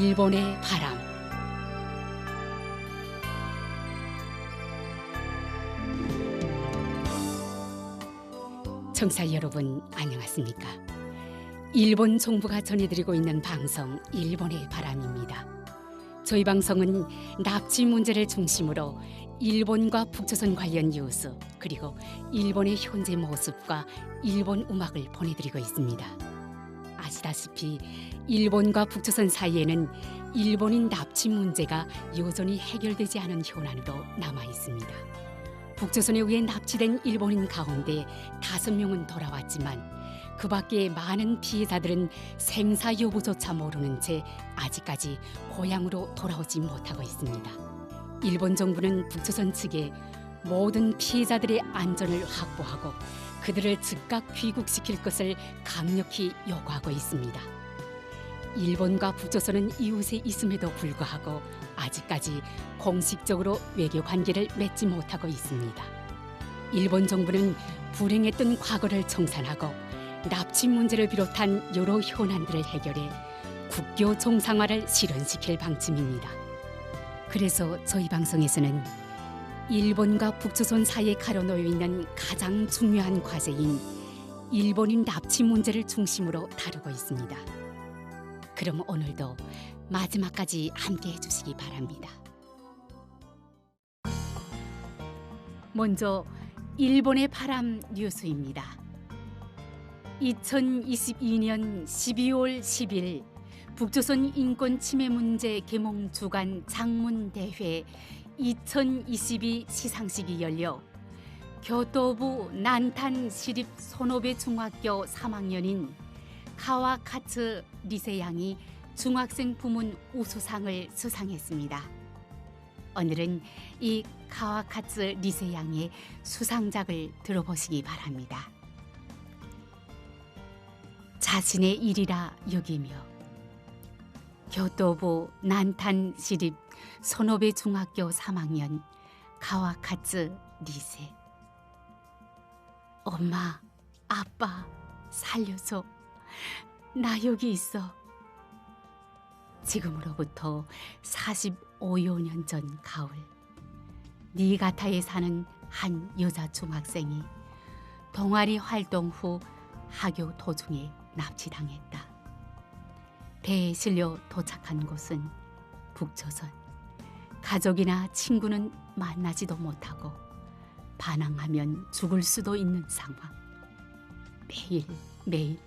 일본의 바람. 청취자 여러분 안녕하십니까? 일본 정부가 전해드리고 있는 방송 일본의 바람입니다. 저희 방송은 납치 문제를 중심으로 일본과 북조선 관련 뉴스 그리고 일본의 현재 모습과 일본 음악을 보내드리고 있습니다. 아시다시피 일본과 북조선 사이에는 일본인 납치 문제가 여전히 해결되지 않은 현안으로 남아 있습니다. 북조선에 의해 납치된 일본인 가운데 5명은 돌아왔지만 그 밖에 많은 피해자들은 생사 여부조차 모르는 채 아직까지 고향으로 돌아오지 못하고 있습니다. 일본 정부는 북조선 측에 모든 피해자들의 안전을 확보하고 그들을 즉각 귀국시킬 것을 강력히 요구하고 있습니다. 일본과 북조선은 이웃에 있음에도 불구하고 아직까지 공식적으로 외교 관계를 맺지 못하고 있습니다. 일본 정부는 불행했던 과거를 청산하고 납치 문제를 비롯한 여러 현안들을 해결해 국교 정상화를 실현시킬 방침입니다. 그래서 저희 방송에서는 일본과 북조선 사이에 가려놓여 있는 가장 중요한 과제인 일본인 납치 문제를 중심으로 다루고 있습니다. 그럼 오늘도 마지막까지 함께 해주시기 바랍니다. 먼저 일본의 바람 뉴스입니다. 2022년 12월 10일 북조선 인권 침해 문제 계몽 주간 장문대회 2022 시상식이 열려 교토부 난탄 시립 소노베 중학교 3학년인 카와카츠 리세 양이 중학생 부문 우수상을 수상했습니다. 오늘은 이 카와카츠 리세 양의 수상작을 들어보시기 바랍니다. 자신의 일이라 여기며 교토부 난탄 시립 소노베 중학교 3학년 카와카츠 리세. 엄마, 아빠 살려줘. 나 여기 있어. 지금으로부터 45여 년 전 가을, 니가타에 사는 한 여자 중학생이 동아리 활동 후 하교 도중에 납치당했다. 배에 실려 도착한 곳은 북조선. 가족이나 친구는 만나지도 못하고 반항하면 죽을 수도 있는 상황. 매일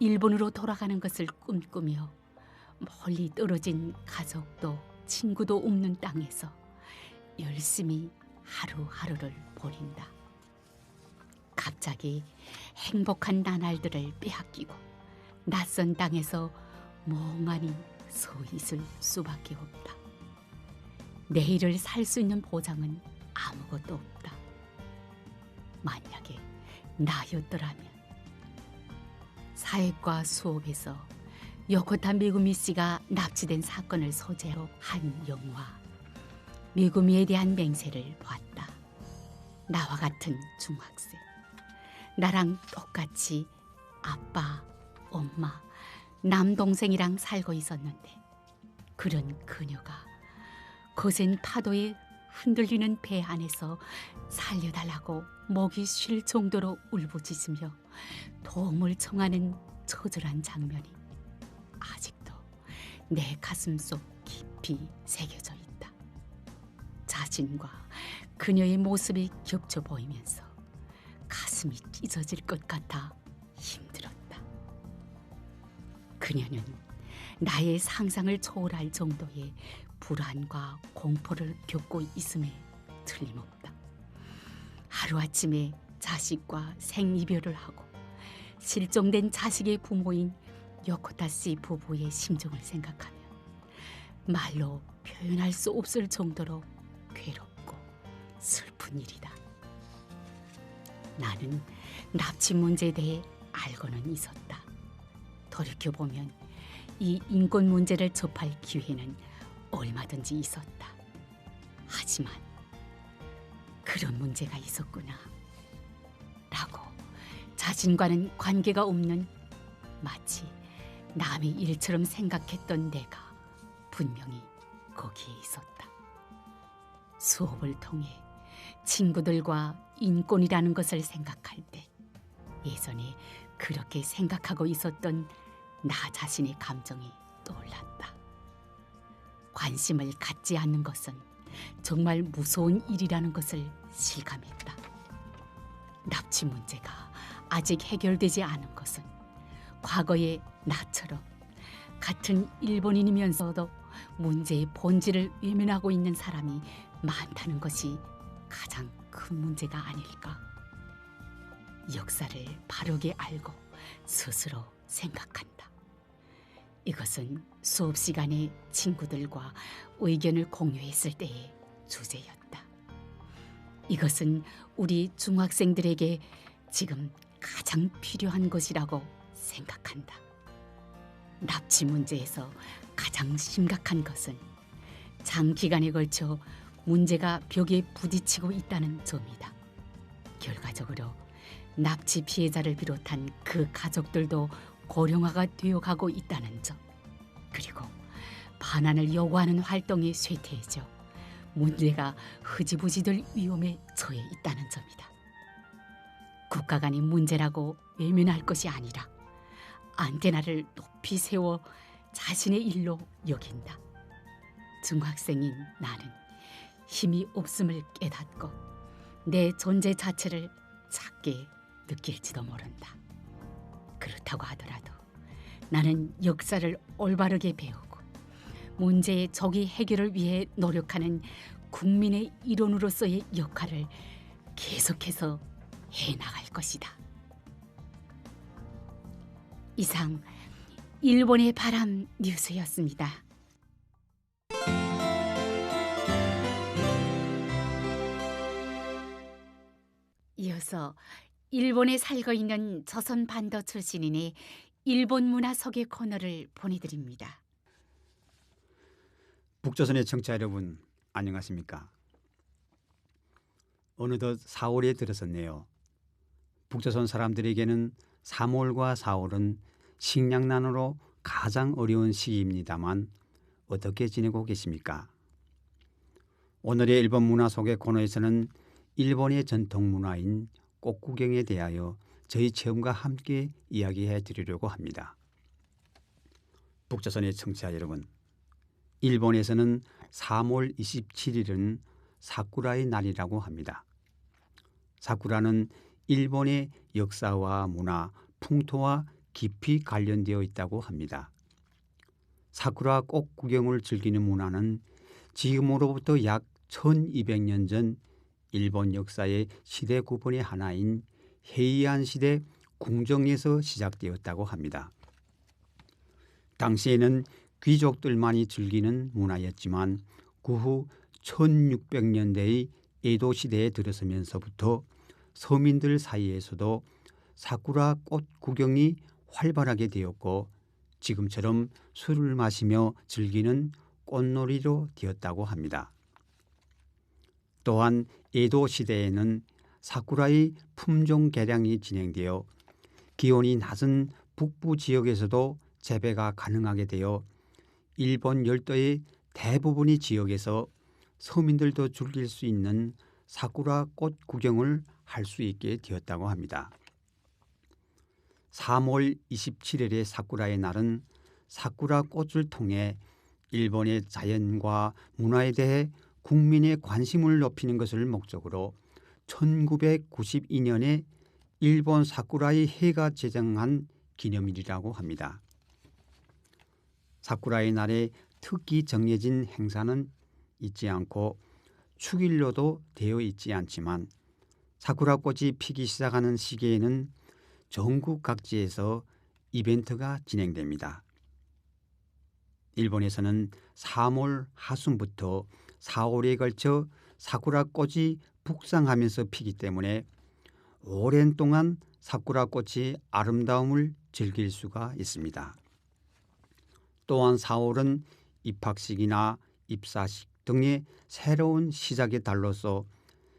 일본으로 돌아가는 것을 꿈꾸며 멀리 떨어진 가족도 친구도 없는 땅에서 열심히 하루하루를 보낸다. 갑자기 행복한 나날들을 빼앗기고 낯선 땅에서 멍하니 서 있을 수밖에 없다. 내일을 살 수 있는 보장은 아무것도 없다. 만약에 나였더라면. 사회과 수업에서 요코타 메구미 씨가 납치된 사건을 소재로 한 영화 메구미에 대한 맹세를 보았다. 나와 같은 중학생, 나랑 똑같이 아빠, 엄마, 남동생이랑 살고 있었는데 그런 그녀가 거센 파도에 흔들리는 배 안에서 살려달라고 목이 쉴 정도로 울부짖으며 도움을 청하는 처절한 장면이 아직도 내 가슴 속 깊이 새겨져 있다. 자신과 그녀의 모습이 겹쳐 보이면서 가슴이 찢어질 것 같아 힘들었다. 그녀는 나의 상상을 초월할 정도의 불안과 공포를 겪고 있음에 틀림없다. 하루아침에 자식과 생이별을 하고 실종된 자식의 부모인 요코타 씨 부부의 심정을 생각하면 말로 표현할 수 없을 정도로 괴롭고 슬픈 일이다. 나는 납치 문제에 대해 알고는 있었다. 돌이켜보면 이 인권 문제를 접할 기회는 얼마든지 있었다. 하지만 그런 문제가 있었구나 라고 자신과는 관계가 없는 마치 남의 일처럼 생각했던 내가 분명히 거기에 있었다. 수업을 통해 친구들과 인권이라는 것을 생각할 때 예전에 그렇게 생각하고 있었던 나 자신의 감정이 떠올랐다. 관심을 갖지 않는 것은 정말 무서운 일이라는 것을 실감했다. 납치 문제가 아직 해결되지 않은 것은 과거의 나처럼 같은 일본인이면서도 문제의 본질을 외면하고 있는 사람이 많다는 것이 가장 큰 문제가 아닐까. 역사를 바르게 알고 스스로 생각한다. 이것은 수업 시간에 친구들과 의견을 공유했을 때의 주제였다. 이것은 우리 중학생들에게 지금 가장 필요한 것이라고 생각한다. 납치 문제에서 가장 심각한 것은 장기간에 걸쳐 문제가 벽에 부딪히고 있다는 점이다. 결과적으로 납치 피해자를 비롯한 그 가족들도 고령화가 되어가고 있다는 점, 그리고 반환을 요구하는 활동이 쇠퇴해져 문제가 흐지부지 될 위험에 처해 있다는 점이다. 국가 간의 문제라고 외면할 것이 아니라 안테나를 높이 세워 자신의 일로 여긴다. 중학생인 나는 힘이 없음을 깨닫고 내 존재 자체를 작게 느낄지도 모른다. 그렇다고 하더라도 나는 역사를 올바르게 배우고 문제의 조기 해결을 위해 노력하는 국민의 일원으로서의 역할을 계속해서 해나갈 것이다. 이상 일본의 바람 뉴스였습니다. 이어서 일본에 살고 있는 조선 반도 출신인의 일본 문화 소개 코너를 보내드립니다. 북조선의 청취자 여러분, 안녕하십니까? 어느덧 4월에 들어섰네요. 북조선 사람들에게는 3월과 4월은 식량난으로 가장 어려운 시기입니다만 어떻게 지내고 계십니까? 오늘의 일본 문화 소개 코너에서는 일본의 전통 문화인 꽃구경에 대하여 저희 체험과 함께 이야기해 드리려고 합니다. 북조선의 청취자 여러분, 일본에서는 3월 27일은 사쿠라의 날이라고 합니다. 사쿠라는 일본의 역사와 문화, 풍토와 깊이 관련되어 있다고 합니다. 사쿠라 꽃 구경을 즐기는 문화는 지금으로부터 약 1200년 전 일본 역사의 시대 구분의 하나인 헤이안 시대 궁정에서 시작되었다고 합니다. 당시에는 귀족들만이 즐기는 문화였지만 그 후 1600년대의 에도 시대에 들어서면서부터 서민들 사이에서도 사쿠라 꽃 구경이 활발하게 되었고 지금처럼 술을 마시며 즐기는 꽃놀이로 되었다고 합니다. 또한 에도 시대에는 사쿠라의 품종 개량이 진행되어 기온이 낮은 북부 지역에서도 재배가 가능하게 되어 일본 열도의 대부분의 지역에서 서민들도 즐길 수 있는 사쿠라 꽃 구경을 할 수 있게 되었다고 합니다. 3월 27일의 사쿠라의 날은 사쿠라 꽃을 통해 일본의 자연과 문화에 대해 국민의 관심을 높이는 것을 목적으로 1992년에 일본 사쿠라의 해가 제정한 기념일이라고 합니다. 사쿠라의 날에 특히 정해진 행사는 있지 않고 축일로도 되어 있지 않지만 사쿠라 꽃이 피기 시작하는 시기에는 전국 각지에서 이벤트가 진행됩니다. 일본에서는 3월 하순부터 4월에 걸쳐 사쿠라 꽃이 북상하면서 피기 때문에 오랜 동안 사쿠라 꽃의 아름다움을 즐길 수가 있습니다. 또한 4월은 입학식이나 입사식 등의 새로운 시작의 달로서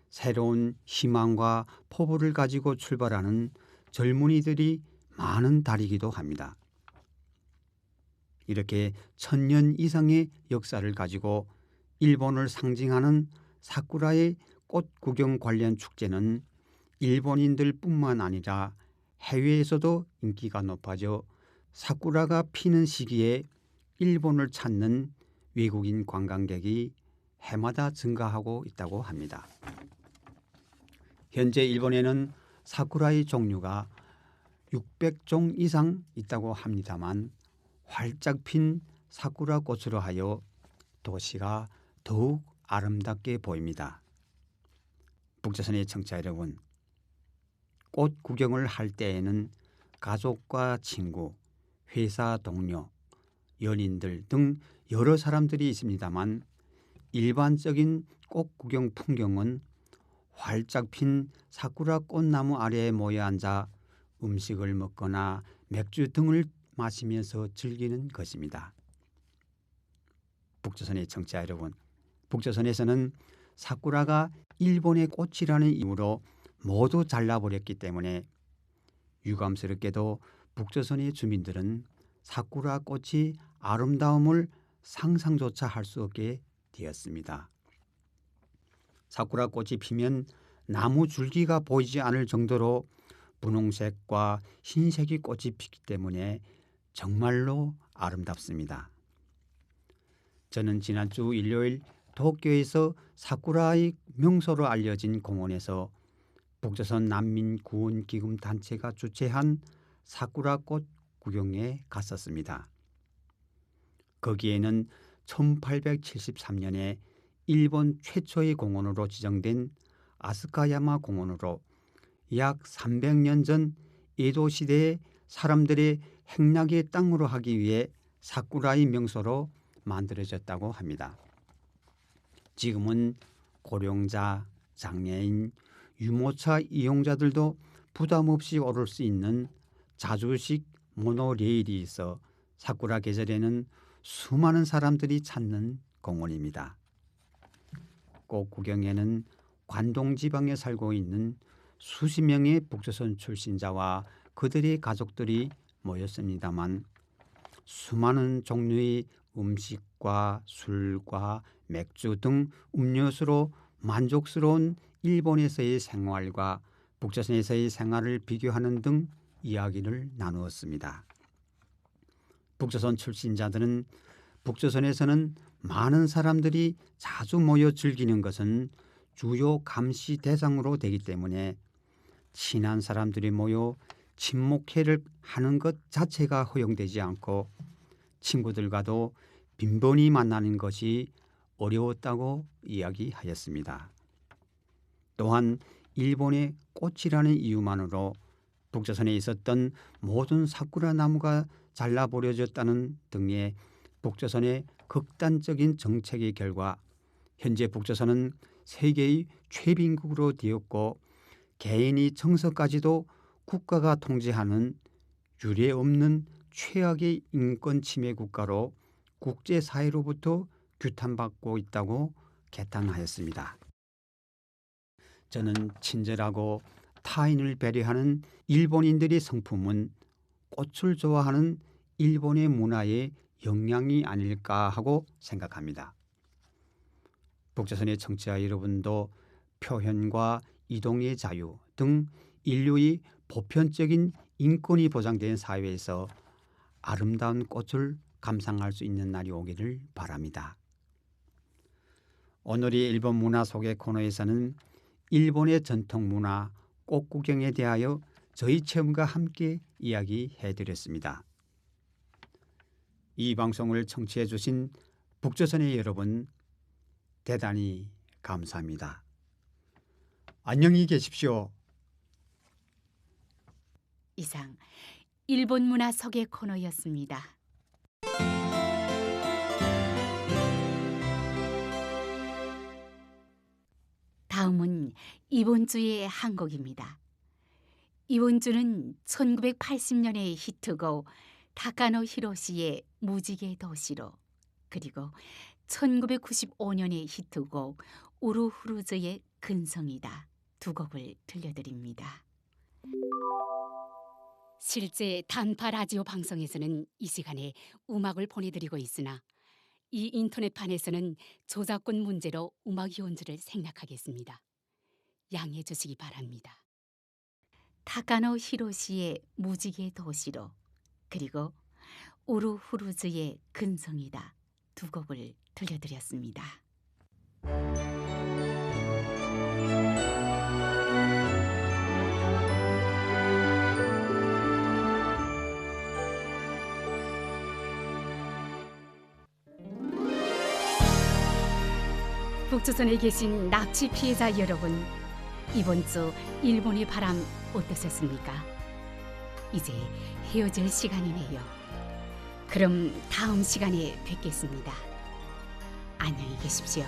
새로운 희망과 포부를 가지고 출발하는 젊은이들이 많은 달이기도 합니다. 이렇게 1000년 이상의 역사를 가지고 일본을 상징하는 사쿠라의 꽃 구경 관련 축제는 일본인들뿐만 아니라 해외에서도 인기가 높아져 사쿠라가 피는 시기에 일본을 찾는 외국인 관광객이 해마다 증가하고 있다고 합니다. 현재 일본에는 사쿠라의 종류가 600종 이상 있다고 합니다만 활짝 핀 사쿠라 꽃으로 하여 도시가 더욱 아름답게 보입니다. 북조선의 청취자 여러분, 꽃 구경을 할 때에는 가족과 친구, 회사 동료, 연인들 등 여러 사람들이 있습니다만 일반적인 꽃 구경 풍경은 활짝 핀 사쿠라 꽃나무 아래에 모여 앉아 음식을 먹거나 맥주 등을 마시면서 즐기는 것입니다. 북조선의 청취자 여러분, 북조선에서는 사쿠라가 일본의 꽃이라는 이유로 모두 잘라버렸기 때문에 유감스럽게도 북조선의 주민들은 사쿠라 꽃이 아름다움을 상상조차 할 수 없게 되었습니다. 사쿠라 꽃이 피면 나무 줄기가 보이지 않을 정도로 분홍색과 흰색이 꽃이 피기 때문에 정말로 아름답습니다. 저는 지난주 일요일 도쿄에서 사쿠라의 명소로 알려진 공원에서 북조선 난민구원기금단체가 주최한 사쿠라꽃 구경에 갔었습니다. 거기에는 1873년에 일본 최초의 공원으로 지정된 아스카야마 공원으로 약 300년 전 에도 시대의 사람들의 행락의 땅으로 하기 위해 사쿠라의 명소로 만들어졌다고 합니다. 지금은 고령자, 장애인, 유모차 이용자들도 부담 없이 오를 수 있는 자주식 모노레일이 있어 사쿠라 계절에는 수많은 사람들이 찾는 공원입니다. 꽃 구경에는 관동 지방에 살고 있는 수십 명의 북조선 출신자와 그들의 가족들이 모였습니다만 수많은 종류의 음식과 술과 맥주 등 음료수로 만족스러운 일본에서의 생활과 북조선에서의 생활을 비교하는 등 이야기를 나누었습니다. 북조선 출신자들은 북조선에서는 많은 사람들이 자주 모여 즐기는 것은 주요 감시 대상으로 되기 때문에 친한 사람들이 모여 친목회를 하는 것 자체가 허용되지 않고 친구들과도 빈번히 만나는 것이 어려웠다고 이야기하였습니다. 또한 일본의 꽃이라는 이유만으로 북조선에 있었던 모든 사쿠라 나무가 잘라버려졌다는 등의 북조선의 극단적인 정책의 결과 현재 북조선은 세계의 최빈국으로 되었고 개인이 정서까지도 국가가 통제하는 유례없는 최악의 인권 침해 국가로 국제사회로부터 규탄받고 있다고 개탄하였습니다. 저는 친절하고 타인을 배려하는 일본인들의 성품은 꽃을 좋아하는 일본의 문화의 영향이 아닐까 하고 생각합니다. 북조선의 청취자 여러분도 표현과 이동의 자유 등 인류의 보편적인 인권이 보장된 사회에서 아름다운 꽃을 감상할 수 있는 날이 오기를 바랍니다. 오늘의 일본 문화 소개 코너에서는 일본의 전통 문화 꽃 구경에 대하여 저희 체험과 함께 이야기해드렸습니다. 이 방송을 청취해 주신 북조선의 여러분 대단히 감사합니다. 안녕히 계십시오. 이상 일본 문화 소개 코너였습니다. 다음은 이번 주의 한 곡입니다. 이번 주는 1980년의 히트곡 타카노 히로시의 무지개 도시로 그리고 1995년의 히트곡 우루후루즈의 근성이다 두 곡을 들려드립니다. 실제 단파 라디오 방송에서는 이 시간에 음악을 보내드리고 있으나 이 인터넷판에서는 저작권 문제로 음악 연주를 생략하겠습니다. 양해해 주시기 바랍니다. 타카노 히로시의 무지개 도시로 그리고 우루후루즈의 근성이다 두 곡을 들려드렸습니다. 북조선에 계신 납치 피해자 여러분, 이번 주 일본의 바람 어떠셨습니까? 이제 헤어질 시간이네요. 그럼 다음 시간에 뵙겠습니다. 안녕히 계십시오.